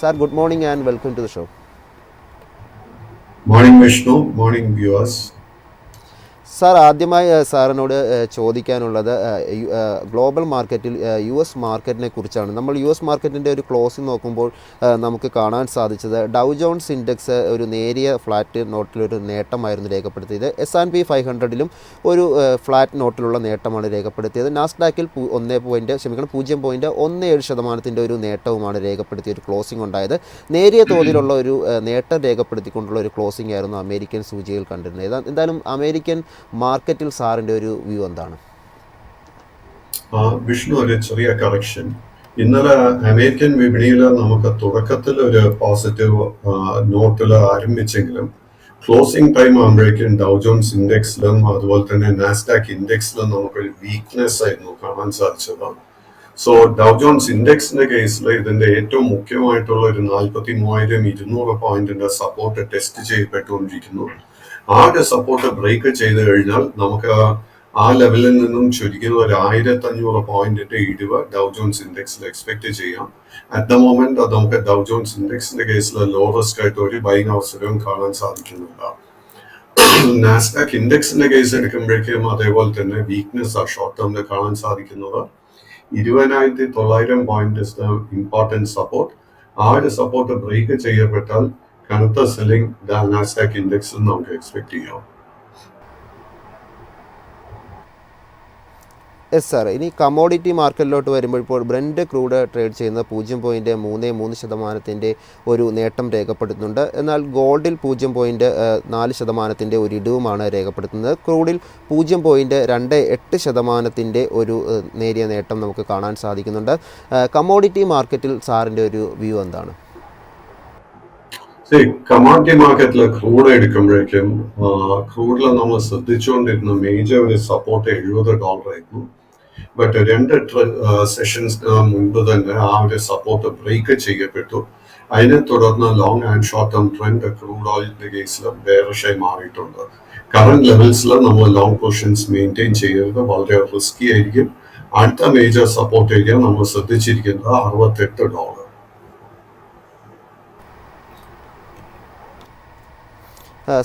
Sir, good morning and welcome to the show. Morning Vishnu, morning viewers. Sir ആദ്യമായി സാറിനോട് ചോദിക്കാനുള്ളത് global മാർക്കറ്റിൽ U S മാർക്കറ്റിനെ കുറിച്ചാണ്. നമ്മൾ യു എസ് മാർക്കറ്റിൻ്റെ ഒരു ക്ലോസിംഗ് നോക്കുമ്പോൾ നമുക്ക് കാണാൻ സാധിച്ചത് ഡൗ ജോൺസ് ഇൻഡെക്സ് ഒരു നേരിയ ഫ്ലാറ്റ് നോട്ടിലൊരു നേട്ടമായിരുന്നു രേഖപ്പെടുത്തിയത്. S&P 500ലും ഒരു ഫ്ലാറ്റ് നോട്ടിലുള്ള നേട്ടമാണ് രേഖപ്പെടുത്തിയത്. നാസ്ഡാക്കിൽ 0.17% ഒരു നേട്ടവുമാണ് രേഖപ്പെടുത്തിയ ഒരു ക്ലോസിംഗ് ഉണ്ടായത്. നേരിയ തോതിലുള്ള ഒരു നേട്ടം രേഖപ്പെടുത്തിക്കൊണ്ടുള്ള ഒരു ക്ലോസിംഗ് ആയിരുന്നു അമേരിക്കൻ സൂചികയിൽ കണ്ടിരുന്നത്. എന്തായാലും അമേരിക്കൻ മാർക്കറ്റിൽ സാറിൻ്റെ ഒരു വ്യൂ എന്താണ്? വിഷ്ണു, ഒരു ചെറിയ കറക്ഷൻ. ഇന്നലെ അമേരിക്കൻ വിപണിയിൽ നമുക്ക് തുടക്കത്തിൽ ഒരു പോസിറ്റീവ് നോട്ടിൽ ആരംഭിച്ചെങ്കിലും ക്ലോസിംഗ് ടൈം ആകുമ്പോഴേക്കും ഡൗ ജോൺസ് ഇൻഡെക്സിലും അതുപോലെ തന്നെ നാസ്ഡാക്ക് ഇൻഡെക്സിലും നമുക്കൊരു വീക്ക്നെസ് ആയിരുന്നു കാണാൻ സാധിച്ചത്. സോ ഡൗ ജോൺസ് ഇൻഡെക്സിന്റെ കേസിൽ ഇതിന്റെ ഏറ്റവും മുഖ്യമായിട്ടുള്ള ഒരു 43,200 പോയിന്റിന്റെ സപ്പോർട്ട് ടെസ്റ്റ് ചെയ്യപ്പെട്ടുകൊണ്ടിരിക്കുന്നു. ആ ഒരു സപ്പോർട്ട് ബ്രേക്ക് ചെയ്ത് കഴിഞ്ഞാൽ നമുക്ക് ആ ലെവലിൽ നിന്നും ചുരുക്കുന്ന ഒരു 1,500 പോയിന്റിന്റെ ഇടിവ് ഡൗ ജോൺസ് ഇൻഡെക്സിൽ എക്സ്പെക്ട് ചെയ്യാം. അറ്റ് ദ മൊമെന്റ് നമുക്ക് ഡൗ ജോൺസ് ഇൻഡെക്സിന്റെ കേസിൽ ലോ റിസ്ക് ആയിട്ട് ഒരു ബൈങ് അവസരവും കാണാൻ സാധിക്കുന്നില്ല. നാസ്ഡാക്ക് ഇൻഡെക്സിന്റെ കേസ് എടുക്കുമ്പോഴേക്കും അതേപോലെ തന്നെ വീക്ക്നെസ് ആ ഷോർട്ട് ടേമിൽ കാണാൻ സാധിക്കുന്നത്. 20,900 പോയിന്റ് ഇമ്പോർട്ടൻറ്റ് സപ്പോർട്ട്. ആ ഒരു സപ്പോർട്ട് ബ്രേക്ക് ചെയ്യപ്പെട്ടാൽ കനത്ത സെല്ലിംഗ് നാസ്ഡാക്ക് ഇൻഡെക്സിൽ നമുക്ക് എക്സ്പെക്ട് ചെയ്യാം. Yes sir. ഇനി കമോഡിറ്റി മാർക്കറ്റിലോട്ട് വരുമ്പോൾ ഇപ്പോൾ ബ്രന്റ് ക്രൂഡ് ട്രേഡ് ചെയ്യുന്ന 0.33% ഒരു നേട്ടം രേഖപ്പെടുത്തുന്നുണ്ട്. എന്നാൽ ഗോൾഡിൽ 0.4% ഒരു ഇടിവുമാണ് രേഖപ്പെടുത്തുന്നത്. ക്രൂഡിൽ 0.28% ഒരു നേരിയ നേട്ടം നമുക്ക് കാണാൻ സാധിക്കുന്നുണ്ട്. കമോഡിറ്റി മാർക്കറ്റിൽ സാറിൻ്റെ ഒരു വ്യൂ എന്താണ്? കമോഡിറ്റി മാർക്കറ്റിൽ ക്രൂഡ് എടുക്കുമ്പോഴേക്കും ക്രൂഡിൽ നമ്മൾ ശ്രദ്ധിച്ചുകൊണ്ടിരുന്ന മേജർ ഒരു സപ്പോർട്ട് $70 ആയിരുന്നു. ബട്ട് 2 സെഷൻസിന് മുൻപ് തന്നെ ആ ഒരു സപ്പോർട്ട് ബ്രേക്ക് ചെയ്യപ്പെട്ടു. അതിനെ തുടർന്ന് long and short term trend crude ഓയിലിന്റെ കേസിൽ ബെയറിഷായി മാറിയിട്ടുണ്ട്. കറന്റ് ലെവൽസിൽ നമ്മൾ ലോങ് പൊസിഷൻസ് മെയിൻറ്റെയിൻ ചെയ്യരുത്, വളരെ റിസ്കി ആയിരിക്കും. അടുത്ത മേജർ സപ്പോർട്ട് ഏരിയ നമ്മൾ ശ്രദ്ധിച്ചിരിക്കുന്നത് $68.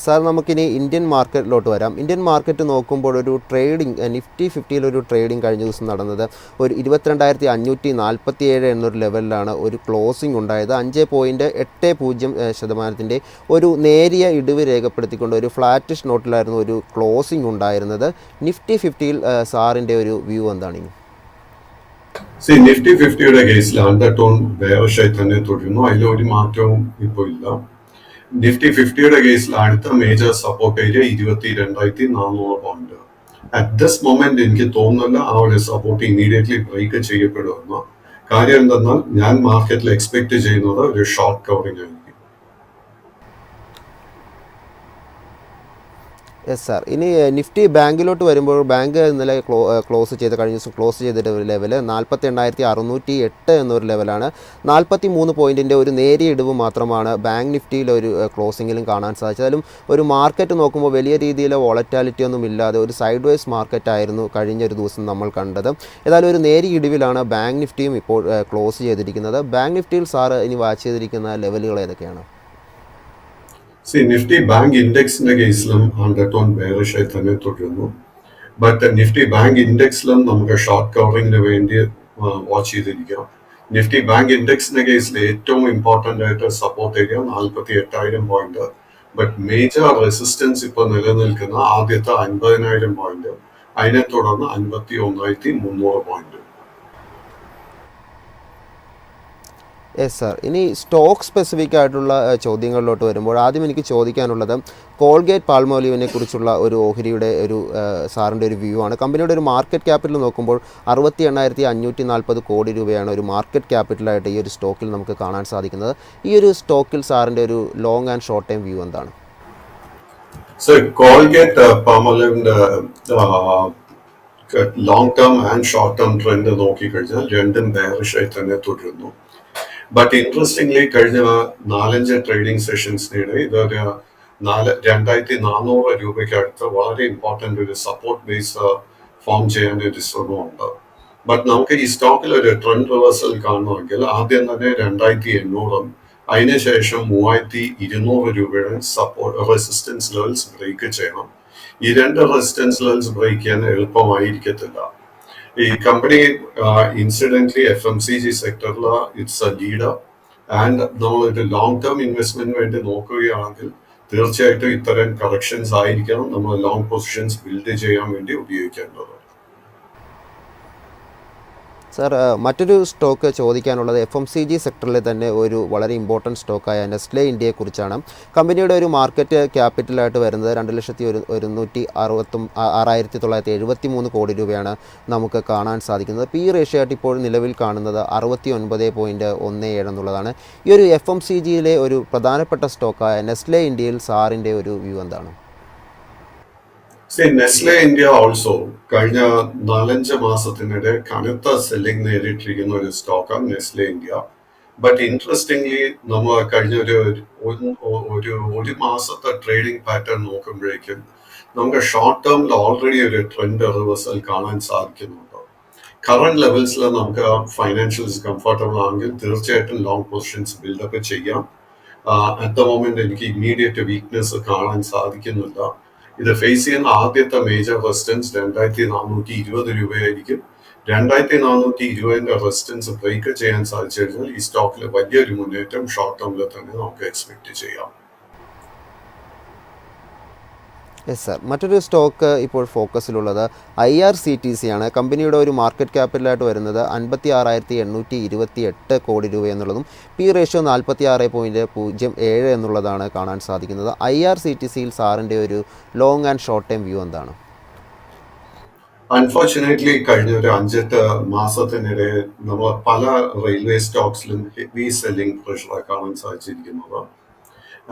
സാർ, നമുക്കിനി ഇന്ത്യൻ മാർക്കറ്റിലോട്ട് വരാം. ഇന്ത്യൻ മാർക്കറ്റ് നോക്കുമ്പോൾ ഒരു ട്രേഡിംഗ് നിഫ്റ്റി 50 ഒരു ട്രേഡിംഗ് കഴിഞ്ഞ ദിവസം നടന്നത് ഒരു 22,547 എന്നൊരു ലെവലിലാണ് ഒരു ക്ലോസിംഗ് ഉണ്ടായത്. 5.80% ഒരു നേരിയ ഇടിവ് രേഖപ്പെടുത്തിക്കൊണ്ട് ഒരു ഫ്ലാറ്റിഷ് നോട്ടിലായിരുന്നു ഒരു ക്ലോസിംഗ് ഉണ്ടായിരുന്നത്. നിഫ്റ്റി 50യിൽ സാറിൻ്റെ ഒരു വ്യൂ എന്താണ്? നിഫ്റ്റി 50യുടെ കേസിൽ അണ്ടർ ടോൺ ബെയറിഷായി തന്നെ തുടരുന്നു. അതിലൊരു മാറ്റവും ഇപ്പോൾ ഇല്ല. നിഫ്റ്റി 50യുടെ കേസിൽ അടുത്ത major support area 22,400 point. At this moment എനിക്ക് തോന്നുന്നില്ല ആ ഒരു സപ്പോർട്ട് ഇമ്മീഡിയറ്റ്ലി ബ്രേക്ക് ചെയ്യപ്പെടുമെന്ന്. കാര്യം എന്തെന്നാൽ ഞാൻ മാർക്കറ്റിൽ എക്സ്പെക്ട് ചെയ്യുന്നത് ഒരു ഷോർട്ട് കവറിംഗ് ആയിരിക്കും. Yes sir. ഇനി നിഫ്റ്റി ബാങ്കിലോട്ട് വരുമ്പോൾ ബാങ്ക് ഇന്നലെ ക്ലോസ് ചെയ്ത് കഴിഞ്ഞ ദിവസം ക്ലോസ് ചെയ്തിട്ട് ഒരു ലെവൽ 48,608 എന്നൊരു ലെവലാണ്. 43 പോയിൻറ്റിൻ്റെ ഒരു നേരിയ ഇടിവ് മാത്രമാണ് ബാങ്ക് നിഫ്റ്റിയിൽ ഒരു ക്ലോസിങ്ങിലും കാണാൻ സാധിച്ചത്. അതിലും ഒരു മാർക്കറ്റ് നോക്കുമ്പോൾ വലിയ രീതിയിലെ വോളറ്റാലിറ്റി ഒന്നും ഇല്ലാതെ ഒരു സൈഡ് വേസ് മാർക്കറ്റ് ആയിരുന്നു കഴിഞ്ഞൊരു ദിവസം നമ്മൾ കണ്ടത്. ഏതായാലും ഒരു നേരിയ ഇടിവിലാണ് ബാങ്ക് നിഫ്റ്റിയും ഇപ്പോൾ ക്ലോസ് ചെയ്തിരിക്കുന്നത്. ബാങ്ക് നിഫ്റ്റിയിൽ സാറ് ഇനി വാച്ച് ചെയ്തിരിക്കുന്ന ലെവലുകൾ ഏതൊക്കെയാണ്? നിഫ്റ്റി ബാങ്ക് ഇൻഡെക്സിന്റെ കേസിലും അണ്ടർ ടോൺ ബെയറിഷായി തന്നെ തുടരുന്നു. ബട്ട് നിഫ്റ്റി ബാങ്ക് ഇൻഡെക്സിലും നമുക്ക് ഷോർട്ട് കവറിംഗിന് വേണ്ടി വാച്ച് ചെയ്തിരിക്കാം. നിഫ്റ്റി ബാങ്ക് ഇൻഡെക്സിന്റെ കേസിൽ ഏറ്റവും ഇമ്പോർട്ടന്റ് ആയിട്ട് support area 48,000 point. But major resistance ഇപ്പോൾ നിലനിൽക്കുന്ന ആദ്യത്തെ 50,000 പോയിന്റ്. അതിനെ തുടർന്ന് 51,300 പോയിന്റ്. Yes sir. ഇനി സ്റ്റോക്ക് സ്പെസിഫിക് ആയിട്ടുള്ള ചോദ്യങ്ങളിലോട്ട് വരുമ്പോൾ ആദ്യം എനിക്ക് ചോദിക്കാനുള്ളത് കോൾഗേറ്റ് പാൽമോലിവിനെ കുറിച്ചുള്ള ഒരു ഓഹരിയുടെ ഒരു സാറിൻ്റെ ഒരു വ്യൂ ആണ്. കമ്പനിയുടെ ഒരു മാർക്കറ്റ് ക്യാപിറ്റൽ നോക്കുമ്പോൾ 68,540 കോടി രൂപയാണ് ഒരു മാർക്കറ്റ് ക്യാപിറ്റലായിട്ട് ഈ ഒരു സ്റ്റോക്കിൽ നമുക്ക് കാണാൻ സാധിക്കുന്നത്. ഈ ഒരു സ്റ്റോക്കിൽ സാറിൻ്റെ ഒരു long and short time view എന്താണ്? കോൾഗേറ്റ് പാൽമോലിവിന്റെ long term and short term trend നോക്കിക്കഴിഞ്ഞാൽ രണ്ടും ബെയറിഷായി തന്നെ തുടരുന്നു. ബട്ട് ഇൻട്രസ്റ്റിംഗ്ലി കഴിഞ്ഞ 4-5 ട്രേഡിംഗ് സെഷൻസിനിടെ ഇതൊരു 2,400 രൂപയ്ക്ക് അടുത്ത് വളരെ ഇമ്പോർട്ടൻ്റ് ഒരു സപ്പോർട്ട് ബേസ് ഫോം ചെയ്യാൻ ഒരു ശ്രമമുണ്ട്. ബട്ട് നമുക്ക് ഈ സ്റ്റോക്കിൽ ഒരു ട്രെൻഡ് റിവേഴ്സൽ കാണണമെങ്കിൽ ആദ്യം തന്നെ 2,800 അതിനുശേഷം 3200 രൂപയുടെ റെസിസ്റ്റൻസ് ലെവൽസ് ബ്രേക്ക് ചെയ്യണം. ഈ രണ്ട് റെസിസ്റ്റൻസ് ലെവൽസ് ബ്രേക്ക് ചെയ്യാൻ എളുപ്പമായിരിക്കത്തില്ല. ഈ കമ്പനി ഇൻസിഡന്റ്ലി FMCG സെക്ടറിൽ ഇറ്റ്സ് എ ലീഡർ. ആൻഡ് നമ്മളൊരു ലോങ് ടേം ഇൻവെസ്റ്റ്മെന്റ് വേണ്ടി നോക്കുകയാണെങ്കിൽ തീർച്ചയായിട്ടും ഇത്തരം കറക്ഷൻസ് ആയിരിക്കണം നമ്മൾ ലോങ് പൊസിഷൻസ് ബിൽഡ് ചെയ്യാൻ വേണ്ടി ഉപയോഗിക്കേണ്ടത്. സർ, മറ്റൊരു സ്റ്റോക്ക് ചോദിക്കാനുള്ളത് FMCG സെക്ടറിലെ തന്നെ ഒരു വളരെ ഇമ്പോർട്ടൻറ്റ് സ്റ്റോക്കായ നെസ്ലെ ഇന്ത്യയെക്കുറിച്ചാണ്. കമ്പനിയുടെ ഒരു മാർക്കറ്റ് ക്യാപിറ്റലായിട്ട് വരുന്നത് 2,166,973 കോടി രൂപയാണ് നമുക്ക് കാണാൻ സാധിക്കുന്നത്. പി റേഷ്യോ ആയിട്ട് ഇപ്പോൾ നിലവിൽ കാണുന്നത് 69.17 എന്നുള്ളതാണ്. ഈ ഒരു FMCGയിലെ ഒരു പ്രധാനപ്പെട്ട സ്റ്റോക്കായ നെസ്ലെ ഇന്ത്യയിൽ സാറിൻ്റെ ഒരു വ്യൂ എന്താണ്? നെസ്ലെ ഇന്ത്യ ഓൾസോ കഴിഞ്ഞ 4-5 മാസത്തിനിടെ കനത്ത സെല്ലിംഗ് നേരിട്ടിരിക്കുന്ന ഒരു സ്റ്റോക്കാണ് നെസ്ലെ ഇന്ത്യ. ബട്ട് ഇൻട്രസ്റ്റിംഗ്ലി നമ്മൾ കഴിഞ്ഞ ഒരു മാസത്തെ ട്രേഡിംഗ് പാറ്റേൺ നോക്കുമ്പോഴേക്കും നമുക്ക് ഷോർട്ട് ടേമിൽ ഓൾറെഡി ഒരു ട്രെൻഡ് റിവേഴ്സൽ കാണാൻ സാധിക്കുന്നുണ്ട്. കറന്റ് ലെവൽസിൽ നമുക്ക് ഫൈനാൻഷ്യൽസ് കംഫർട്ടബിൾ ആണെങ്കിൽ തീർച്ചയായിട്ടും ലോങ് പൊസിഷൻസ് ബിൽഡപ്പ് ചെയ്യാം. അറ്റ് ദ മൊമെന്റ് എനിക്ക് ഇമ്മീഡിയറ്റ് വീക്ക്നെസ് കാണാൻ സാധിക്കുന്നില്ല. ഇത് ഫേസ് ചെയ്യുന്ന ആദ്യത്തെ മേജർ റെസിസ്റ്റൻസ് 2420 രൂപയായിരിക്കും. 2420 റെസിസ്റ്റൻസ് ബ്രേക്ക് ചെയ്യാൻ സാധിച്ചു കഴിഞ്ഞാൽ ഈ സ്റ്റോക്കിൽ വലിയൊരു മുന്നേറ്റം ഷോർട്ട് ടേമിൽ തന്നെ നമുക്ക് എക്സ്പെക്ട് ചെയ്യാം. യെസ് സർ, മറ്റൊരു സ്റ്റോക്ക് ഇപ്പോൾ ഫോക്കസിലുള്ളത് IRCTC ആണ്. കമ്പനിയുടെ ഒരു മാർക്കറ്റ് ക്യാപിറ്റലായിട്ട് വരുന്നത് 56,828 കോടി രൂപ എന്നുള്ളതും പി റേഷ്യോ 46.07 എന്നുള്ളതാണ് കാണാൻ സാധിക്കുന്നത്. IRCTCയിൽ സാറിൻ്റെ ഒരു long and short time view എന്താണ്? അൺഫോർച്ചുനേറ്റ്ലി കഴിഞ്ഞ ഒരു 5-8 മാസത്തിനിടെ നമ്മൾ പല റെയിൽവേ സ്റ്റോക്സിലും ഹെവി സെല്ലിംഗ് പ്രഷർ കാണാൻ സാധിച്ചിരിക്കുന്നത്.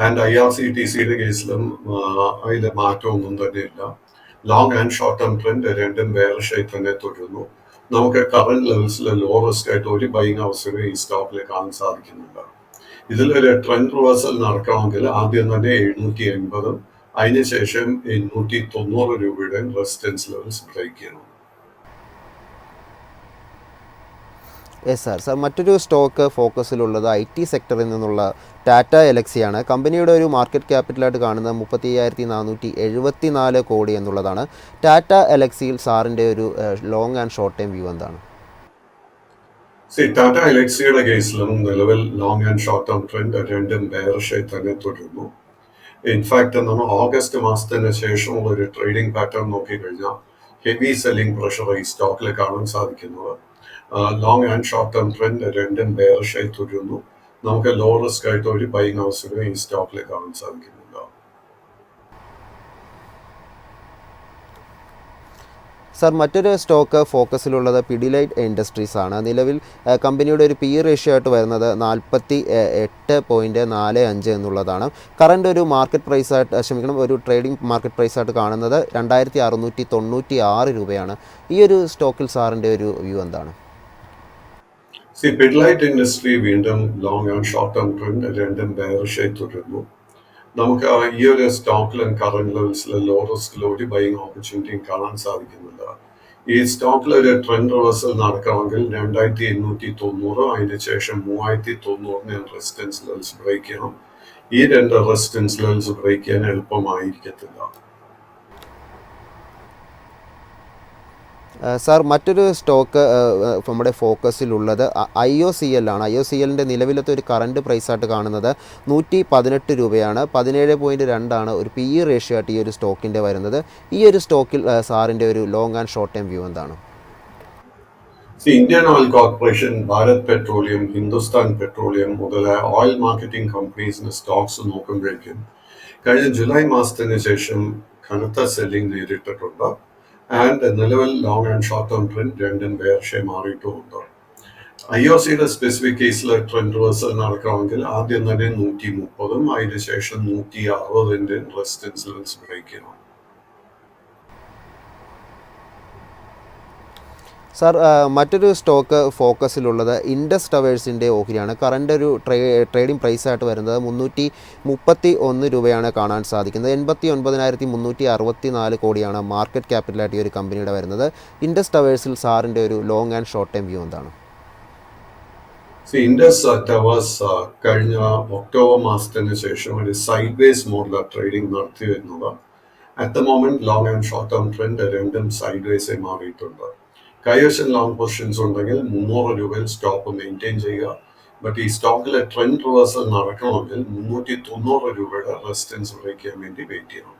ആൻഡ് IRCTCയുടെ കേസിലും അതിൽ മാറ്റമൊന്നും തന്നെയില്ല. Long and short term trend രണ്ടും ബെയറിഷായി തന്നെ തുടരുന്നു. നമുക്ക് കറന്റ് ലെവൽസിൽ ലോ റിസ്ക് ആയിട്ട് ഒരു ബൈങ് അവസരം ഈ സ്റ്റോക്കിൽ കാണാൻ സാധിക്കുന്നില്ല. ഇതിലൊരു ട്രെൻഡ് റിവേഴ്സൽ നടക്കണമെങ്കിൽ ആദ്യം തന്നെ 780 അതിനുശേഷം 890 രൂപയുടെ റെസിസ്റ്റൻസ് ലെവൽസ് ബ്രേക്ക് ചെയ്യണം. യെസ് സർ, മറ്റൊരു സ്റ്റോക്ക് ഫോക്കസിലുള്ളത് IT സെക്ടറിൽ നിന്നുള്ള ടാറ്റ എലക്സിയാണ്. കമ്പനിയുടെ ഒരു മാർക്കറ്റ് ക്യാപിറ്റലായിട്ട് കാണുന്നത് 35,474 കോടി എന്നുള്ളതാണ്. ടാറ്റ എലക്സിയിൽ സാറിൻ്റെ ഒരു long and short time view എന്താണ്? ടാറ്റ എലക്സിയുടെ കേസിലും നിലവിൽ long and short term trend രണ്ടും ബെയറിഷായി തന്നെ തുടരുന്നു. ഇൻഫാക്ട് നമ്മൾ ഓഗസ്റ്റ് മാസത്തിന് ശേഷമുള്ള ഒരു ട്രേഡിംഗ് പാറ്റേൺ നോക്കിക്കഴിഞ്ഞാൽ ഹെവി സെല്ലിംഗ് പ്രഷർ ഈ സ്റ്റോക്കിൽ കാണാൻ സാധിക്കുന്നത്. Long and short term trend രണ്ടും ബെയറിഷായി തുടരുന്നു. നമുക്ക് ലോ റിസ്ക് ആയിട്ട് ഒരു ബൈങ് അവസരം ഈ സ്റ്റോക്കിൽ കാണാൻ സാധിക്കുന്നില്ല. സർ, മറ്റൊരു സ്റ്റോക്ക് ഫോക്കസിലുള്ളത് പിഡിലൈറ്റ് ഇൻഡസ്ട്രീസ് ആണ്. നിലവിൽ കമ്പനിയുടെ ഒരു പി റേഷ്യോ ആയിട്ട് വരുന്നത് 48.45 എന്നുള്ളതാണ്. കറണ്ട് ഒരു മാർക്കറ്റ് പ്രൈസായിട്ട് ഒരു ട്രേഡിംഗ് മാർക്കറ്റ് പ്രൈസായിട്ട് കാണുന്നത് 2,696 രൂപയാണ്. ഈ ഒരു സ്റ്റോക്കിൽ സാറിൻ്റെ ഒരു വ്യൂ എന്താണ്? പിഡിലൈറ്റ് ഇൻഡസ്ട്രി വീണ്ടും long and short term trend രണ്ടും ബെയറിഷായി തുടരുന്നു. നമുക്ക് ഈ ഒരു സ്റ്റോക്കിലും കറന്റ് ലെവൽസിൽ ലോ റിസ്കിൽ ഒരു ബൈങ് ഓപ്പർച്യൂണിറ്റിയും കാണാൻ സാധിക്കുന്നില്ല. ഈ സ്റ്റോക്കിൽ ഒരു ട്രെൻഡ് റിവേഴ്സൽ നടക്കണമെങ്കിൽ 2890 അതിനുശേഷം 3090 റെസിസ്റ്റൻസ് ലെവൽസ് ബ്രേക്ക് ചെയ്യണം. ഈ രണ്ട് റെസിസ്റ്റൻസ് ലെവൽസ് ബ്രേക്ക് ചെയ്യാൻ എളുപ്പമായിരിക്കത്തില്ല. സാർ, മറ്റൊരു സ്റ്റോക്ക് നമ്മുടെ ഫോക്കസിലുള്ളത് IOCL ആണ്. IOCLൻ്റെ നിലവിലത്തെ ഒരു കറണ്ട് പ്രൈസായിട്ട് കാണുന്നത് 118 രൂപയാണ്. 17.2 ഒരു PE റേഷ്യോ ആയിട്ട് ഈ ഒരു സ്റ്റോക്കിൻ്റെ വരുന്നത്. ഈ ഒരു സ്റ്റോക്കിൽ സാറിൻ്റെ ഒരു long and short time view എന്താണ്? Indian oil corporation, Bharat petroleum, Hindustan petroleum മുതലായ ഓയിൽ മാർക്കറ്റിംഗ് കമ്പനീസിന്റെ സ്റ്റോക്സ് നോക്കുമ്പോഴേക്കും കഴിഞ്ഞ ജൂലൈ മാസത്തിന് ശേഷം കനത്ത സെല്ലിംഗ് നേരിട്ടിട്ടുണ്ട്. ആൻഡ് നിലവിൽ long and short term trend രണ്ടും ബെയറിഷായി മാറിയിട്ടുമുണ്ട്. IOCയുടെ സ്പെസിഫിക് കേസിൽ ട്രെൻഡ് റിവേഴ്സൽ നടക്കണമെങ്കിൽ ആദ്യം തന്നെ 130 അതിനുശേഷം 160 റെസിസ്റ്റൻസ് ലെവൽസ് ബ്രേക്ക് ചെയ്യണം. സാർ, മറ്റൊരു സ്റ്റോക്ക് ഫോക്കസിലുള്ളത് ഇൻഡസ് ടവേഴ്സിൻ്റെ ഓഹരിയാണ്. കറണ്ട് ഒരു ട്രേഡിംഗ് പ്രൈസായിട്ട് വരുന്നത് 331 രൂപയാണ് കാണാൻ സാധിക്കുന്നത്. 89,364 കോടിയാണ് മാർക്കറ്റ് ക്യാപിറ്റലായിട്ട് ഈ ഒരു കമ്പനിയുടെ വരുന്നത്. ഇൻഡസ് ടവേഴ്സിൽ സാറിൻ്റെ ഒരു long and short time view എന്താണ്? ഇൻഡസ് ടവേഴ്സ് കഴിഞ്ഞ ഒക്ടോബർ മാസത്തിന് ശേഷം ഒരു സൈഡ് വേസ് മോഡിലാണ് ട്രേഡിംഗ് നടത്തി വരുന്നത്. At the moment long and short term trend രണ്ടും സൈഡ് വേസായി മാറിയിട്ടുണ്ട്. കൈവശം ലോങ് പൊസിഷൻസ് ഉണ്ടെങ്കിൽ 300 രൂപയിൽ സ്റ്റോപ്പ് മെയിൻറ്റെയിൻ ചെയ്യുക. ബട്ട് ഈ സ്റ്റോക്കിലെ ട്രെൻഡ് റിവേഴ്സൽ നടക്കണമെങ്കിൽ 390 രൂപയുടെ റെസിസ്റ്റൻസ് ബ്രേക്ക് ചെയ്യാൻ വേണ്ടി വെയിറ്റ് ചെയ്യണം.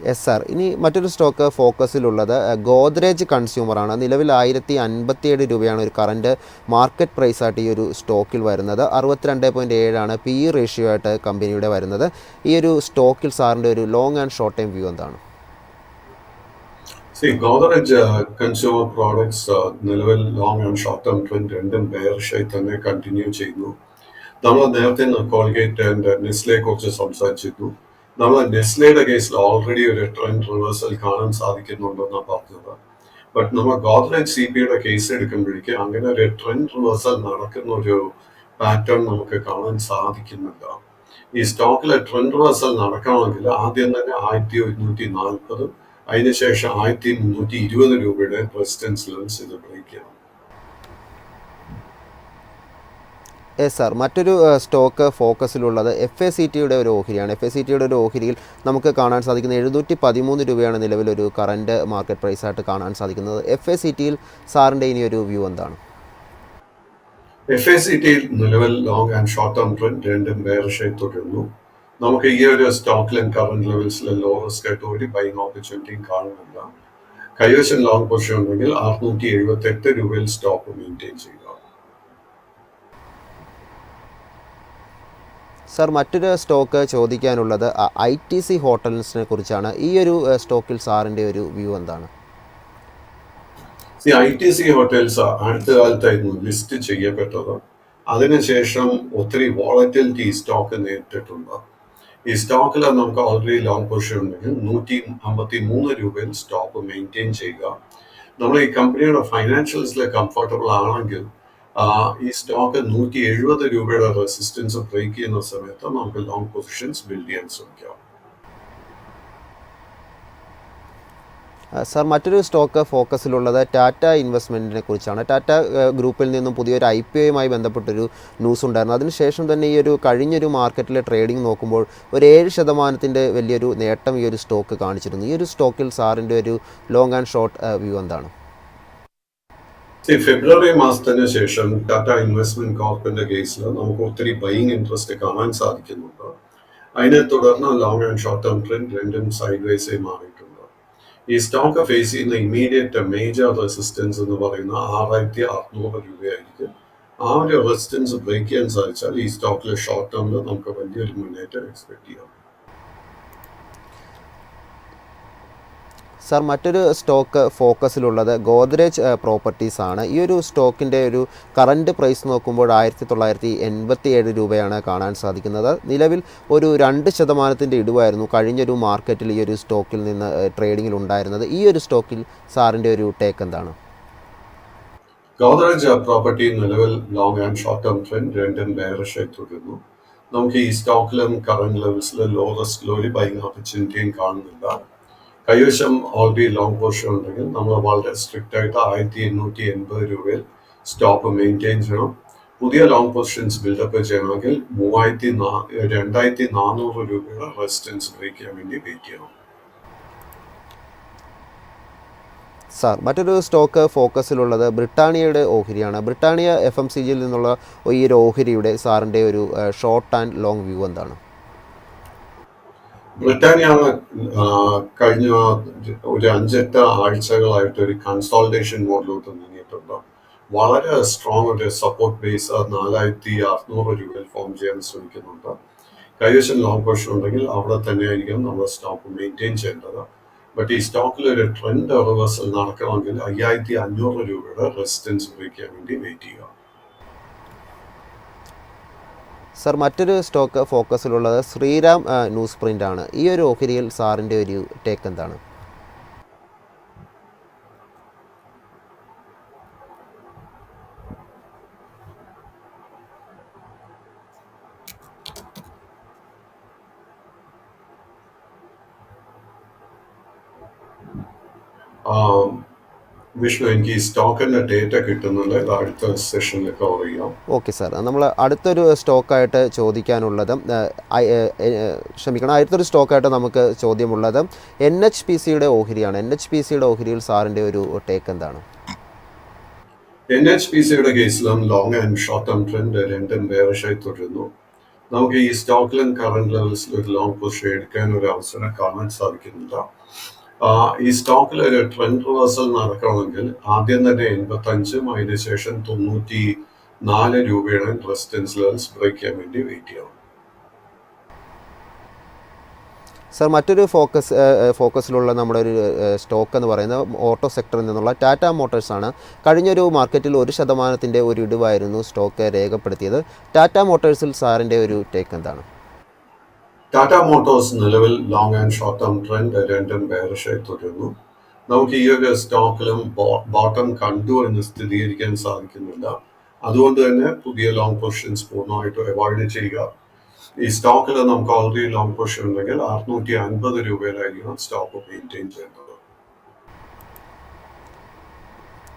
Yes sir. ഇനി മറ്റൊരു സ്റ്റോക്ക് ഫോക്കസിലുള്ളത് ഗോദ്രേജ് കൺസ്യൂമറാണ്. നിലവിൽ 1057 രൂപയാണ് ഒരു കറൻറ്റ് മാർക്കറ്റ് പ്രൈസായിട്ട് ഈ ഒരു സ്റ്റോക്കിൽ വരുന്നത്. 62.7 പി ഇ റേഷ്യോ ആയിട്ട് കമ്പനിയുടെ വരുന്നത്. ഈ ഒരു സ്റ്റോക്കിൽ സാറിൻ്റെ ഒരു long and short time view എന്താണ്? ഗോദ്രേജ് കൺസ്യൂമർ പ്രോഡക്ട്സ് നിലവിൽ long and short term trend രണ്ടും ബെയറിഷായി തന്നെ കണ്ടിന്യൂ ചെയ്യുന്നു. നമ്മൾ നേരത്തെ കോൾഗേറ്റ് ആൻഡ് നെസ്ലയെ കുറിച്ച് സംസാരിച്ചിരുന്നു. നമ്മൾ നെസ്ലയുടെ കേസിൽ ഓൾറെഡി ഒരു ട്രെൻഡ് റിവേഴ്സൽ കാണാൻ സാധിക്കുന്നുണ്ടെന്നാണ് പറഞ്ഞത്. ബട്ട് നമ്മൾ ഗോദ്രേജ് സി പിയുടെ കേസ് എടുക്കുമ്പോഴേക്ക് അങ്ങനെ ഒരു ട്രെൻഡ് റിവേഴ്സൽ നടക്കുന്ന ഒരു പാറ്റേൺ നമുക്ക് കാണാൻ സാധിക്കുന്നില്ല. ഈ സ്റ്റോക്കിലെ ട്രെൻഡ് റിവേഴ്സൽ നടക്കണമെങ്കിൽ ആദ്യം തന്നെ 1140, അതിനുശേഷം 1320 രൂപയുടെ റെസിസ്റ്റൻസ് ലെവൽസ് ഇത് ബ്രേക്ക് ചെയ്യണം. Yes sir. മറ്റൊരു സ്റ്റോക്ക് ഫോക്കസിലുള്ളത് എഫ് എ സി ടിയുടെ ഒരു ഓഹരിയാണ്. എഫ് എ സി ടിയുടെ ഒരു ഓഹരിയിൽ നമുക്ക് കാണാൻ സാധിക്കുന്ന 713 രൂപയാണ് നിലവിലൊരു കറൻറ്റ് മാർക്കറ്റ് പ്രൈസായിട്ട് കാണാൻ സാധിക്കുന്നത്. എഫ് എ സി ടിയിൽ സാറിൻ്റെ ഇനി ഒരു വ്യൂ എന്താണ്? എഫ് എ സി ടിയിൽ നിലവിൽ long and short term trend രണ്ടും ബെയറിഷായി തുടരുന്നു. നമുക്ക് ഈ ഒരു സ്റ്റോക്കിലും കറന്റ് ലെവൽസിലെ ലോ റിസ്ക് ആയിട്ട് ഒരു ബൈങ് ഓപ്പർച്യൂണിറ്റിയും കാണുന്നില്ല. കൈവശം ലോങ് പൊസിഷൻ ഉണ്ടെങ്കിൽ 678 രൂപയിൽ സ്റ്റോപ്പ് മെയിൻറ്റെയിൻ ചെയ്യുക. സാർ, മറ്റൊരു സ്റ്റോക്ക് ചോദിക്കാനുള്ളത് ഐ ടി സി ഹോട്ടൽസിനെ കുറിച്ചാണ്. ഈ ഒരു സ്റ്റോക്കിൽ സാറിൻ്റെ ഒരു വ്യൂ എന്താണ്? ഐ ടി സി ഹോട്ടൽസ് അടുത്ത കാലത്തായിരുന്നു ലിസ്റ്റ് ചെയ്യപ്പെട്ടത്. അതിനുശേഷം ഒത്തിരി വോളറ്റിലിറ്റി ഈ സ്റ്റോക്ക് നേരിട്ടിട്ടുണ്ട്. ഈ സ്റ്റോക്കിൽ നമുക്ക് ഓൾറെഡി ലോങ് പൊസിഷൻ ഉണ്ടെങ്കിൽ 153 രൂപയിൽ സ്റ്റോപ്പ് മെയിൻറ്റെയിൻ ചെയ്യുക. നമ്മൾ ഈ കമ്പനിയുടെ ഫൈനാൻഷ്യൽസിൽ കംഫർട്ടബിൾ ആണെങ്കിൽ ഈ സ്റ്റോക്ക് 170 രൂപയുടെ റെസിസ്റ്റൻസ് ബ്രേക്ക് ചെയ്യുന്ന സമയത്ത് നമുക്ക് ലോങ് പൊസിഷൻസ് ബിൽഡ് ചെയ്യാൻ ശ്രമിക്കാം. സാർ, മറ്റൊരു സ്റ്റോക്ക് ഫോക്കസിലുള്ളത് ടാറ്റ ഇൻവെസ്റ്റ്മെൻറ്റിനെ കുറിച്ചാണ്. ടാറ്റ ഗ്രൂപ്പിൽ നിന്നും പുതിയൊരു ഐ പി ഒയുമായി ബന്ധപ്പെട്ടൊരു ന്യൂസ് ഉണ്ടായിരുന്നു. അതിനുശേഷം തന്നെ ഈ ഒരു കഴിഞ്ഞൊരു മാർക്കറ്റിലെ ട്രേഡിംഗ് നോക്കുമ്പോൾ ഒരു 7% വലിയൊരു നേട്ടം ഈ ഒരു സ്റ്റോക്ക് കാണിച്ചിരുന്നു. ഈ ഒരു സ്റ്റോക്കിൽ സാറിൻ്റെ ഒരു ലോങ് ആൻഡ് ഷോർട്ട് വ്യൂ എന്താണ്? ഫെബ്രുവരി മാസത്തിന് ശേഷം ടാറ്റ ഇൻവെസ്റ്റ്മെന്റ് കോർപ്പിന്റെ കേസിൽ നമുക്ക് ഒത്തിരി ബൈയിങ് ഇൻട്രസ്റ്റ് കാണാൻ സാധിക്കുന്നുണ്ട്. അതിനെ തുടർന്ന് long and short term trend രണ്ടും സൈഡ് വേസായി മാറിയിട്ടുണ്ട്. ഈ സ്റ്റോക്ക് ഫേസ് ചെയ്യുന്ന ഇമ്മീഡിയറ്റ് മേജർ റെസിസ്റ്റൻസ് എന്ന് പറയുന്ന 6600 രൂപയായിരിക്കും. ആ ഒരു റെസിസ്റ്റൻസ് ബ്രേക്ക് ചെയ്യാൻ സാധിച്ചാൽ ഈ സ്റ്റോക്കിലെ ഷോർട്ട് ടേമിൽ നമുക്ക് വലിയൊരു മുന്നേറ്റം എക്സ്പെക്ട് ചെയ്യാം. സാർ, മറ്റൊരു സ്റ്റോക്ക് ഫോക്കസിലുള്ളത് ഗോദ്രേജ് പ്രോപ്പർട്ടീസ് ആണ്. ഈ ഒരു സ്റ്റോക്കിൻ്റെ ഒരു കറൻറ്റ് പ്രൈസ് നോക്കുമ്പോൾ 1987 രൂപയാണ് കാണാൻ സാധിക്കുന്നത്. നിലവിൽ ഒരു 2% ഇടിവായിരുന്നു കഴിഞ്ഞൊരു മാർക്കറ്റിൽ ഈ ഒരു സ്റ്റോക്കിൽ നിന്ന് ട്രേഡിങ്ങിൽ ഉണ്ടായിരുന്നത്. ഈ ഒരു സ്റ്റോക്കിൽ സാറിൻ്റെ ഒരു ടേക്ക് എന്താണ്? ഗോദ്രേജ് പ്രോപ്പർട്ടി നിലവിൽ long and short term trend രണ്ടും ബെയറിഷായി തുടരുന്നു. നമുക്ക് ഈ സ്റ്റോക്കിലും കറന്റ് ലെവൽസിൽ ലോ റിസ്കിൽ ഒരു ബൈങ് ഓപ്പർച്യൂണിറ്റിയും കാണുന്നില്ല. കൈവശം ഓൾറെഡി ലോങ് പൊസിഷൻ ഉണ്ടെങ്കിൽ നമ്മൾ വളരെ സ്ട്രിക്റ്റ് ആയിട്ട് 1880 രൂപയിൽ സ്റ്റോപ്പ് മെയിൻറ്റെയിൻ ചെയ്യണം. പുതിയ ലോങ് പൊസിഷൻസ് ബിൽഡപ്പ് ചെയ്യണമെങ്കിൽ 2400 രൂപയുടെ റെസിസ്റ്റൻസ് ബ്രേക്ക് ചെയ്യാൻ വേണ്ടി വെയിറ്റ് ചെയ്യണം. സാർ, മറ്റൊരു സ്റ്റോക്ക് ഫോക്കസിലുള്ളത് ബ്രിട്ടാനിയയുടെ ഓഹരിയാണ്. ബ്രിട്ടാനിയ FMCGയിൽ നിന്നുള്ള ഈ ഒരു ഓഹരിയുടെ സാറിൻ്റെ ഒരു ഷോർട്ട് ആൻഡ് ലോങ് വ്യൂ എന്താണ്? ബ്രിട്ടാനിയ കഴിഞ്ഞ ഒരു 5-8 ആഴ്ചകളായിട്ട് ഒരു കൺസോൾട്ടേഷൻ മോഡിലോട്ട് നീങ്ങിയിട്ടുണ്ട്. വളരെ സ്ട്രോങ് ഒരു സപ്പോർട്ട് ബേസ് 4600 രൂപയിൽ ഫോം ചെയ്യാൻ ശ്രമിക്കുന്നുണ്ട്. കൈവശം ലോങ് പൊസിഷൻ ഉണ്ടെങ്കിൽ അവിടെ തന്നെയായിരിക്കും നമ്മൾ സ്റ്റോക്ക് മെയിൻറ്റെയിൻ ചെയ്യേണ്ടത്. ബട്ട് ഈ സ്റ്റോക്കിൽ ഒരു ട്രെൻഡ് റിവേഴ്സൽ നടക്കണമെങ്കിൽ 5500 രൂപയുടെ റെസിസ്റ്റൻസ് ബ്രേക്ക് ചെയ്യാൻ വേണ്ടി വെയിറ്റ് ചെയ്യുക. സാർ, മറ്റൊരു സ്റ്റോക്ക് ഫോക്കസിലുള്ളത് ശ്രീറാം ന്യൂസ് പ്രിൻ്റ് ആണ്. ഈ ഒരു ഓഹരിയിൽ സാറിൻ്റെ ഒരു ടേക്ക് എന്താണ്? വിഷ്ണു, എനിക്ക് ഈ സ്റ്റോക്കിന്റെ ഡേറ്റ കിട്ടുന്നില്ല. ഇത് അടുത്ത സെഷനിൽ കവർ ചെയ്യാം. ഓക്കെ സാർ, നമ്മൾ അടുത്തൊരു സ്റ്റോക്കായിട്ട് ചോദിക്കാനുള്ളത് ക്ഷമിക്കണം, അടുത്തൊരു സ്റ്റോക്കായിട്ട് നമുക്ക് ചോദ്യമുള്ളത് NHPCയുടെ ഓഹരിയാണ്. NHPCയുടെ ഓഹരിയിൽ സാറിൻ്റെ ഒരു ടേക്ക് എന്താണ്? NHPCയുടെ കേസിലും long and short term trend രണ്ടും ബെയറിഷായി തുടരുന്നു. നമുക്ക് ഈ സ്റ്റോക്കിലും കറന്റ് ലെവൽസിൽ ഒരു ലോങ് പൊസിഷൻ എടുക്കാൻ ഒരു അവസരം കാണാൻ സാധിക്കുന്നില്ല. ഈ സ്റ്റോക്കിൽ ഒരു ട്രെൻഡ് റിവേഴ്സൽ നടക്കണമെങ്കിൽ ആദ്യം തന്നെ 85 അതിനുശേഷം 94 രൂപയുടെ റെസിസ്റ്റൻസ് ലെവൽസ് ബ്രേക്ക് ചെയ്യാൻ വേണ്ടി വെയിറ്റ് ചെയ്യണം. സാർ, മറ്റൊരു ഫോക്കസിലുള്ള നമ്മുടെ ഒരു സ്റ്റോക്ക് എന്ന് പറയുന്നത് ഓട്ടോ സെക്ടറിൽ നിന്നുള്ള ടാറ്റ മോട്ടോഴ്സാണ്. കഴിഞ്ഞൊരു മാർക്കറ്റിൽ 1% ഒരു ഇടിവായിരുന്നു സ്റ്റോക്ക് രേഖപ്പെടുത്തിയത്. ടാറ്റ മോട്ടോഴ്സിൽ സാറിൻ്റെ ഒരു ടേക്ക് എന്താണ്? ടാറ്റ മോട്ടോഴ്സ് നിലവിൽ long and short term trend രണ്ടും ബെയറിഷായി തുടരുന്നു. നമുക്ക് ഈ ഒരു സ്റ്റോക്കിലും ബോട്ടം കണ്ടു എന്ന് സ്ഥിരീകരിക്കാൻ സാധിക്കുന്നില്ല. അതുകൊണ്ട് തന്നെ പുതിയ ലോങ് പൊസിഷൻസ് പൂർണ്ണമായിട്ട് അവോയ്ഡ് ചെയ്യുക. ഈ സ്റ്റോക്കിൽ നമുക്ക് ഓൾറെഡി ലോങ് പൊസിഷൻ ഉണ്ടെങ്കിൽ 650 രൂപയിലായിരിക്കും സ്റ്റോക്ക് മെയിൻറ്റെയിൻ ചെയ്യുന്നത്.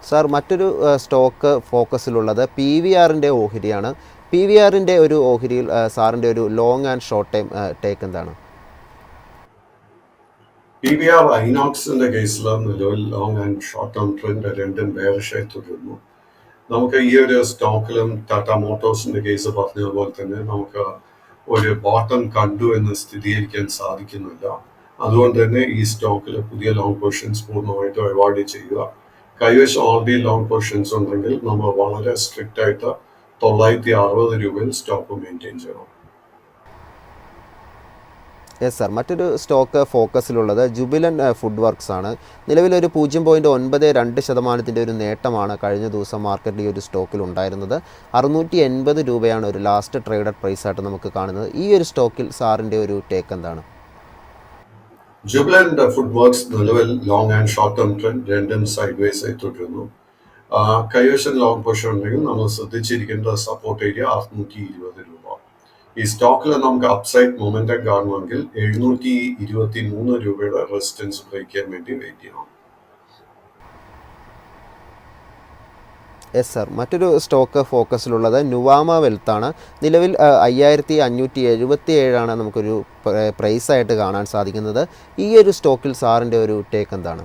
സാർ, മറ്റൊരു സ്റ്റോക്ക് ഫോക്കസിലുള്ളത് PVRൻ്റെ ഓഹരിയാണ്. PVRൻ്റെ ഒരു ഓഹരിയിൽ സാറിൻ്റെ ഒരു long and short time take എന്താണ്? PVR ഐനോക്സിന്റെ കേസിൽ നിലവിൽ long and short term trend രണ്ടും ബെയറിഷായി തുടരുന്നു. നമുക്ക് ഈ ഒരു സ്റ്റോക്കിലും ടാറ്റ മോട്ടോഴ്സിന്റെ കേസ് പറഞ്ഞതുപോലെ തന്നെ നമുക്ക് ഒരു ബോട്ടം കണ്ടു എന്ന് സ്ഥിരീകരിക്കാൻ സാധിക്കുന്നില്ല. അതുകൊണ്ട് തന്നെ ഈ സ്റ്റോക്കിൽ പുതിയ ലോങ് പൊസിഷൻസ് പൂർണ്ണമായിട്ടും അവോയ്ഡ് ചെയ്യുക. കൈവശം ഓൾറെഡി ലോങ് പൊസിഷൻസ് ഉണ്ടെങ്കിൽ നമ്മൾ വളരെ സ്ട്രിക്റ്റ് ആയിട്ട് 960 രൂപയിൽ സ്റ്റോക്ക് മെയിൻറ്റെയിൻ ചെയ്യണം. യെസ് സാർ, മറ്റൊരു സ്റ്റോക്ക് ഫോക്കസിലുള്ളത് ജുബിലൻ ഫുഡ് വർക്ക്സ് ആണ്. നിലവിലൊരു 0.92% ഒരു നേട്ടമാണ് കഴിഞ്ഞ ദിവസം മാർക്കറ്റിൽ ഈ ഒരു സ്റ്റോക്കിൽ ഉണ്ടായിരുന്നത്. 680 രൂപയാണ് ഒരു ലാസ്റ്റ് ട്രേഡഡ് പ്രൈസായിട്ട് നമുക്ക് കാണുന്നത്. ഈ ഒരു സ്റ്റോക്കിൽ സാറിൻ്റെ ഒരു ടേക്ക് എന്താണ്? ജുബിലൻ ഫുഡ് വർക്ക്സ് നിലവിൽ long and short term trend രണ്ടും സൈഡ് വേസ് ആയി തുടരുന്നു. കൈവശം ലോങ് പൊസിഷൻ ഉണ്ടെങ്കിൽ നമ്മൾ ശ്രദ്ധിച്ചിരിക്കേണ്ട സപ്പോർട്ട് ഏരിയ 620 രൂപ. ഈ സ്റ്റോക്കിൽ നമുക്ക് അപ്സൈഡ് മൊമെന്റം കാണുമെങ്കിൽ 723 രൂപയുടെ റെസിസ്റ്റൻസ് ബ്രേക്ക് ചെയ്യാൻ വേണ്ടി വെയിറ്റ് ചെയ്യണം. യെസ് സാർ, മറ്റൊരു സ്റ്റോക്ക് ഫോക്കസിലുള്ളത് നുവാമ വെൽത്താണ്. നിലവിൽ 5577 നമുക്കൊരു പ്രൈസായിട്ട് കാണാൻ സാധിക്കുന്നത്. ഈ ഒരു സ്റ്റോക്കിൽ സാറിൻ്റെ ഒരു ടേക്ക് എന്താണ്?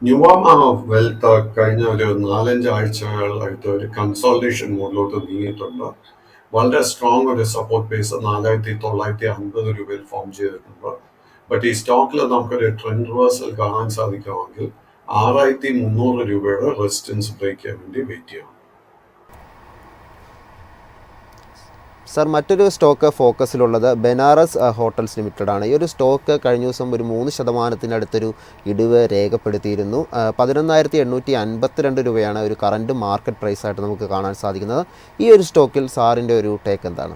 നുവാമ വെൽത്ത് കഴിഞ്ഞ ഒരു 4-5 ആഴ്ചകളായിട്ട് ഒരു കൺസോൾട്ടേഷൻ മോഡിലോട്ട് നീങ്ങിയിട്ടുണ്ട്. വളരെ സ്ട്രോങ് ഒരു സപ്പോർട്ട് ബേസ് 4950 രൂപയിൽ ഫോം ചെയ്തിട്ടുണ്ട്. ബട്ട് ഈ സ്റ്റോക്കിൽ നമുക്കൊരു ട്രെൻഡ് റിവേഴ്സൽ കാണാൻ സാധിക്കുമെങ്കിൽ 6300 രൂപയുടെ റെസിസ്റ്റൻസ് ബ്രേക്ക് ചെയ്യാൻ വേണ്ടി വെയിറ്റ് ചെയ്യണം. സാർ, മറ്റൊരു സ്റ്റോക്ക് ഫോക്കസിലുള്ളത് ബനാറസ് ഹോട്ടൽസ് ലിമിറ്റഡ് ആണ്. ഈ ഒരു സ്റ്റോക്ക് കഴിഞ്ഞ ദിവസം ഒരു 3% ഇടിവ് രേഖപ്പെടുത്തിയിരുന്നു. 11,852 രൂപയാണ് ഒരു കറൻറ്റ് മാർക്കറ്റ് പ്രൈസായിട്ട് നമുക്ക് കാണാൻ സാധിക്കുന്നത്. ഈ ഒരു സ്റ്റോക്കിൽ സാറിൻ്റെ ഒരു ടേക്ക് എന്താണ്?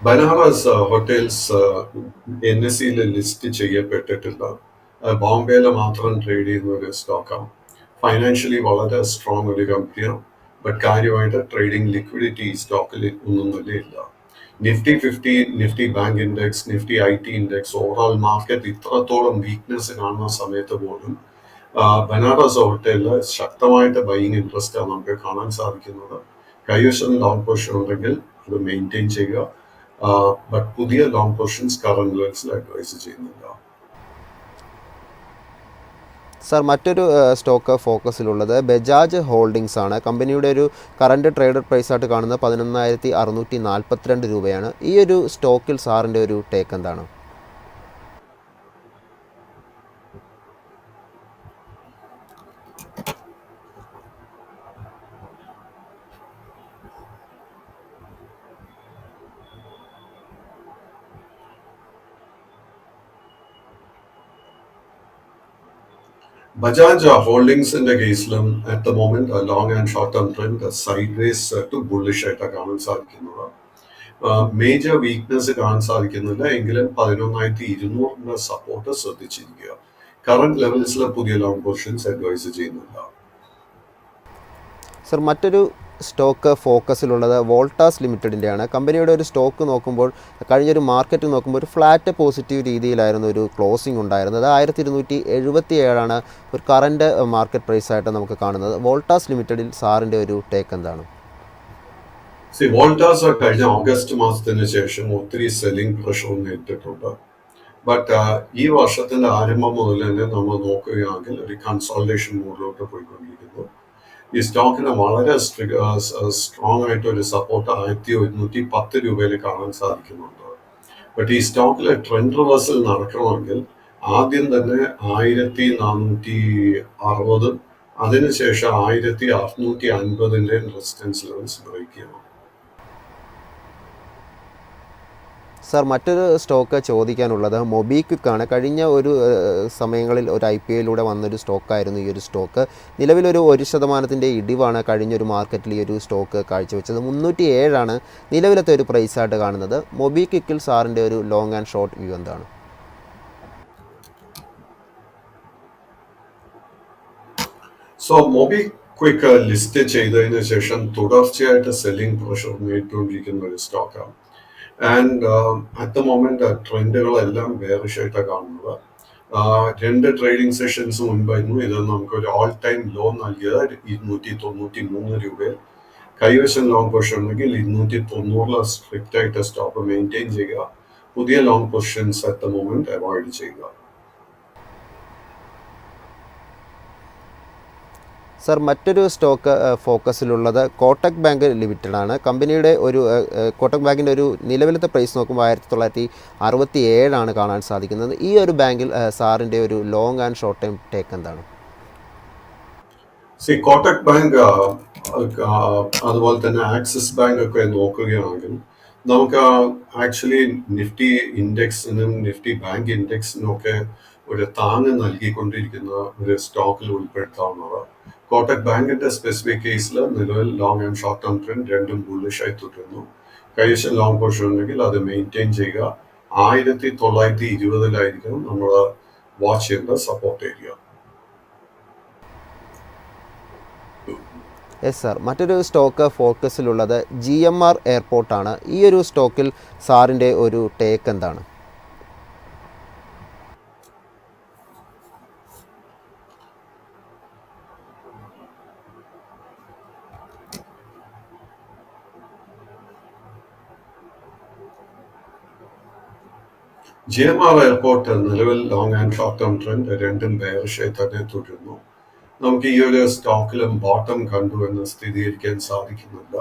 ബനാറസ് ഹോട്ടൽസ് NSEയിൽ ലിസ്റ്റ് ചെയ്യപ്പെട്ടിട്ടില്ല. ബോംബെയിൽ മാത്രം ട്രേഡ് ചെയ്യുന്ന ഒരു സ്റ്റോക്കാണ്. ഫൈനാൻഷ്യലി വളരെ സ്ട്രോങ് ഒരു കമ്പനിയാണ്. ബട്ട് കാര്യമായിട്ട് ട്രേഡിംഗ് ലിക്വിഡിറ്റി സ്റ്റോക്കിൽ ഒന്നും തന്നെ ഇല്ല. Nifty 50, Nifty bank index, Nifty IT index, overall market ഇത്രത്തോളം വീക്ക്നെസ് കാണുന്ന സമയത്ത് പോലും ബനാറസ് ഹോട്ടലിൽ ശക്തമായിട്ട് ബൈയിങ് ഇൻട്രസ്റ്റ് ആണ് നമുക്ക് കാണാൻ സാധിക്കുന്നത്. കൈവശം ലോങ് പൊസിഷൻ ഉണ്ടെങ്കിൽ അത് മെയിൻറ്റെയിൻ ചെയ്യുക. ബട്ട് പുതിയ ലോങ് പൊസിഷൻസ് കറന്റ് ലെവൽസിൽ അഡ്വൈസ് ചെയ്യുന്നില്ല. സാർ, മറ്റൊരു സ്റ്റോക്ക് ഫോക്കസിലുള്ളത് ബജാജ് ഹോൾഡിങ്സ് ആണ്. കമ്പനിയുടെ ഒരു കറൻറ്റ് ട്രേഡഡ് പ്രൈസായിട്ട് കാണുന്നത് 11,642 രൂപയാണ്. ഈ ഒരു സ്റ്റോക്കിൽ സാറിൻ്റെ ഒരു ടേക്ക് എന്താണ്? ബജാജ് ഹോൾഡിങ്സിന്റെ കേസിലും at the moment long and short term trend sideways to bullish ആയിട്ടാണ് കാണാൻ സാധിക്കുന്നത്. മേജർ വീക്ക്നെസ് കാണാൻ സാധിക്കുന്നില്ല എങ്കിലും 11,200 സപ്പോർട്ട് ശ്രദ്ധിച്ചിരിക്കുക. കറന്റ് ലെവൽസിലെ പുതിയ ലോങ് പൊസിഷൻസ് അഡ്വൈസ് ചെയ്യുന്നില്ല. സർ, മറ്റൊരു സ്റ്റോക്ക് ഫോക്കസിലുള്ളത് വോൾട്ടാസ് ലിമിറ്റഡിൻ്റെയാണ്. കമ്പനിയുടെ ഒരു സ്റ്റോക്ക് നോക്കുമ്പോൾ കഴിഞ്ഞൊരു മാർക്കറ്റ് നോക്കുമ്പോൾ ഒരു ഫ്ലാറ്റ് പോസിറ്റീവ് രീതിയിലായിരുന്നു ഒരു ക്ലോസിംഗ് ഉണ്ടായിരുന്നത്. 1277 ഒരു കറൻറ്റ് മാർക്കറ്റ് പ്രൈസായിട്ട് നമുക്ക് കാണുന്നത്. വോൾട്ടാസ് ലിമിറ്റഡിൽ സാറിൻ്റെ ഒരു ടേക്ക് എന്താണ്? വോൾട്ടാസ് കഴിഞ്ഞ ഓഗസ്റ്റ് മാസത്തിന് ശേഷം ഒത്തിരി സെല്ലിംഗ് പ്രഷർ നേരിട്ടിട്ടുണ്ട്. ബട്ട് ഈ വർഷത്തിന്റെ ആരംഭം മുതൽ തന്നെ നമ്മൾ നോക്കുകയാണെങ്കിൽ ഒരു കൺസോൾട്ടേഷൻ മോഡിലോട്ട് പോയിക്കൊണ്ടിരിക്കുന്നു. ഈ സ്റ്റോക്കിന് വളരെ സ്ട്രോങ് ആയിട്ട് ഒരു സപ്പോർട്ട് 1110 കാണാൻ സാധിക്കുന്നുണ്ട്. ബട്ട് ഈ റസ്റ്റോക്കിലെ ട്രെൻഡ് റിവേഴ്സൽ നടക്കണമെങ്കിൽ ആദ്യം തന്നെ 1460 അതിനുശേഷം 1650 റെസിസ്റ്റൻസ് ലെവൽസ് ബ്രേക്ക് ചെയ്യണം. സാർ, മറ്റൊരു സ്റ്റോക്ക് ചോദിക്കാനുള്ളത് മൊബിക്വിക്കാണ്. കഴിഞ്ഞ ഒരു സമയങ്ങളിൽ ഒരു IPOയിലൂടെ വന്നൊരു സ്റ്റോക്കായിരുന്നു ഈ ഒരു സ്റ്റോക്ക്. നിലവിലൊരു 1% ഇടിവാണ് കഴിഞ്ഞൊരു മാർക്കറ്റിൽ ഈ ഒരു സ്റ്റോക്ക് കാഴ്ചവെച്ചത്. 307 നിലവിലത്തെ ഒരു പ്രൈസായിട്ട് കാണുന്നത്. മൊബിക്വിക്കിൽ സാറിൻ്റെ ഒരു ലോങ് ആൻഡ് ഷോർട്ട് വ്യൂ എന്താണ്? മൊബിക്വിക്ക് ലിസ്റ്റ് ചെയ്തതിന് ശേഷം തുടർച്ചയായിട്ട് സെല്ലിംഗ് പ്രഷർ നേരിട്ടുകൊണ്ടിരിക്കുന്ന ഒരു സ്റ്റോക്കാണ്. ആൻഡ് അറ്റ് ദ മൊമെന്റ് ട്രെൻഡുകളെല്ലാം ബെയറിഷായിട്ടാണ് കാണുന്നത്. 2 ട്രേഡിംഗ് സെഷൻസ് മുൻപായിരുന്നു ഇത് നമുക്കൊരു ഓൾ ടൈം ലോ നൽകിയത് 293 കൈവശം ലോങ് പൊസിഷൻ ഉണ്ടെങ്കിൽ 290 സ്ട്രിക്റ്റ് ആയിട്ട് സ്റ്റോപ്പ് മെയിൻറ്റെയിൻ ചെയ്യുക. പുതിയ long positions at the moment avoid ചെയ്യുക. സർ, മറ്റൊരു സ്റ്റോക്ക് ഫോക്കസിലുള്ളത് കോട്ടക് ബാങ്ക് ലിമിറ്റഡാണ്. കമ്പനിയുടെ ഒരു കോട്ടക് ബാങ്കിൻ്റെ ഒരു നിലവിലത്തെ പ്രൈസ് നോക്കുമ്പോൾ 1967 കാണാൻ സാധിക്കുന്നത്. ഈ ഒരു ബാങ്കിൽ സാറിൻ്റെ ഒരു long and short time take എന്താണ്? കോട്ടക് ബാങ്ക് അതുപോലെ തന്നെ ആക്സിസ് ബാങ്ക് ഒക്കെ നോക്കുകയാണെങ്കിൽ നമുക്ക് ആക്ച്വലി നിഫ്റ്റി ഇൻഡെക്സിനും നിഫ്റ്റി ബാങ്ക് ഇൻഡെക്സിനും ഒക്കെ ഒരു താങ്ങ് നൽകിക്കൊണ്ടിരിക്കുന്ന ഒരു സ്റ്റോക്കിൽ ഉൾപ്പെടുത്താവുന്നത്. കോട്ടക് ബാങ്കിന്റെ സ്പെസിഫിക് കേസിൽ നിലവിൽ long and short term trend രണ്ടും ബുള്ളിഷായി തുടരുന്നു. കൈവശം ലോങ് പൊസിഷൻ ഉണ്ടെങ്കിൽ അത് മെയിൻറ്റെയിൻ ചെയ്യുക. 1920 നമ്മൾ വാച്ച് ചെയ്യേണ്ട സപ്പോർട്ട് ഏരിയ. യെസ് സാർ, മറ്റൊരു സ്റ്റോക്ക് ഫോക്കസിലുള്ളത് GMR എയർപോർട്ടാണ്. ഈ ഒരു സ്റ്റോക്കിൽ സാറിൻ്റെ ഒരു ടേക്ക് എന്താണ്? GMR എയർപോർട്ട് നിലവിൽ long and short term trend രണ്ടും ബെയറിഷായി തന്നെ തുടരുന്നു. നമുക്ക് ഈ ഒരു സ്റ്റോക്കിലും ബോട്ടം കണ്ടു എന്ന് സ്ഥിരീകരിക്കാൻ സാധിക്കുന്നില്ല.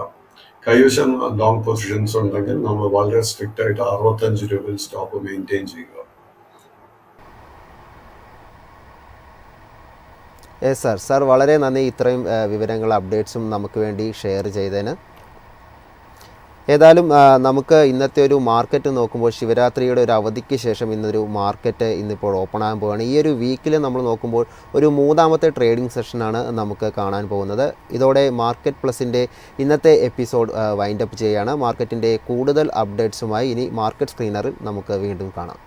കൈവശം ലോങ് പൊസിഷൻസ് ഉണ്ടെങ്കിൽ നമ്മൾ വളരെ സ്ട്രിക്റ്റ് ആയിട്ട് 65 സ്റ്റോപ്പ് മെയിൻറ്റെയിൻ ചെയ്യുക. സാർ വളരെ നന്ദി ഇത്രയും വിവരങ്ങൾ അപ്ഡേറ്റ്സും നമുക്ക് വേണ്ടി ഷെയർ ചെയ്തതിന്. ഏതായാലും നമുക്ക് ഇന്നത്തെ ഒരു മാർക്കറ്റ് നോക്കുമ്പോൾ ശിവരാത്രിയുടെ ഒരു അവധിക്ക് ശേഷം ഇന്നൊരു മാർക്കറ്റ് ഇന്നിപ്പോൾ ഓപ്പൺ ആകാൻ പോവുകയാണ്. ഈ ഒരു വീക്കിൽ നമ്മൾ നോക്കുമ്പോൾ ഒരു 3ാമത്തെ ട്രേഡിംഗ് സെഷനാണ് നമുക്ക് കാണാൻ പോകുന്നത്. ഇതോടെ മാർക്കറ്റ് പ്ലസിൻ്റെ ഇന്നത്തെ എപ്പിസോഡ് വൈൻഡപ്പ് ചെയ്യുകയാണ്. മാർക്കറ്റിൻ്റെ കൂടുതൽ അപ്ഡേറ്റ്സുമായി ഇനി മാർക്കറ്റ് സ്ക്രീനറിൽ നമുക്ക് വീണ്ടും കാണാം.